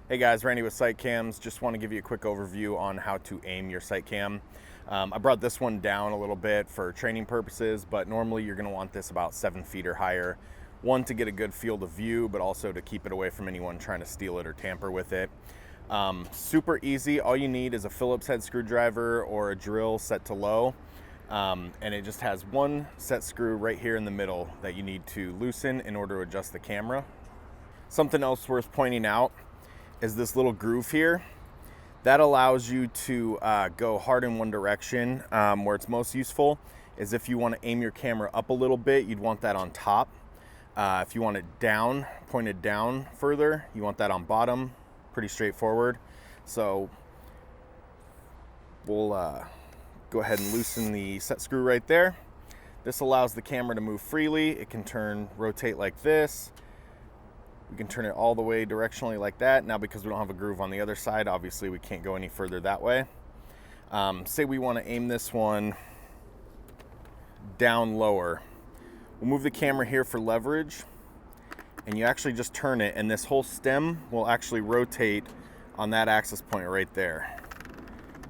Hey guys, Randy with SiteCams. Just want to give you a quick overview on how to aim your SiteCam. I brought this one down a little bit for training purposes, but normally you're going to want this about 7 feet or higher. One, to get a good field of view, but also to keep it away from anyone trying to steal it or tamper with it. Super easy. All you need is a Phillips head screwdriver or a drill set to low. And it just has one set screw right here in the middle that you need to loosen in order to adjust the camera. Something else worth pointing out is this little groove here. That allows you to go hard in one direction. Where it's most useful is if you want to aim your camera up a little bit, you'd want that on top. If you want it down, pointed down further, you want that on bottom. Pretty straightforward. So we'll go ahead and loosen the set screw right there. This allows the camera to move freely. It can rotate like this. We can turn it all the way directionally like that. Now, because we don't have a groove on the other side, obviously we can't go any further that way. Say we want to aim this one down lower. We'll move the camera here for leverage, and you actually just turn it, and this whole stem will actually rotate on that axis point right there.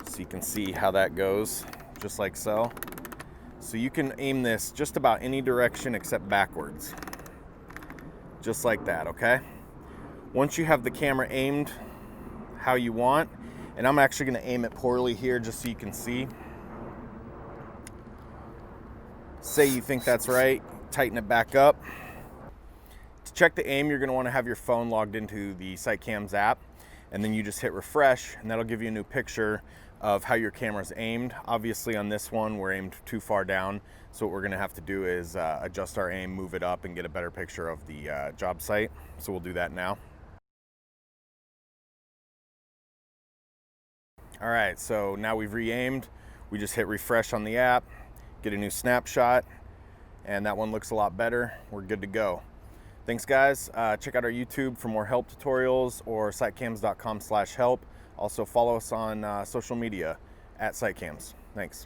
So you can see how that goes, just like so. So you can aim this just about any direction except backwards. Just like that, okay? Once you have the camera aimed how you want, and I'm actually gonna aim it poorly here just so you can see. Say you think that's right, tighten it back up. To check the aim, you're gonna wanna have your phone logged into the SiteCams app, and then you just hit refresh, and that'll give you a new picture of how your camera's aimed. Obviously on this one, we're aimed too far down, so what we're gonna have to do is adjust our aim, move it up, and get a better picture of the job site. So we'll do that now. All right, so now we've re-aimed. We just hit refresh on the app, get a new snapshot, and that one looks a lot better. We're good to go. Thanks guys. Check out our YouTube for more help tutorials or sitecams.com/help. Also follow us on social media at SiteCams. Thanks.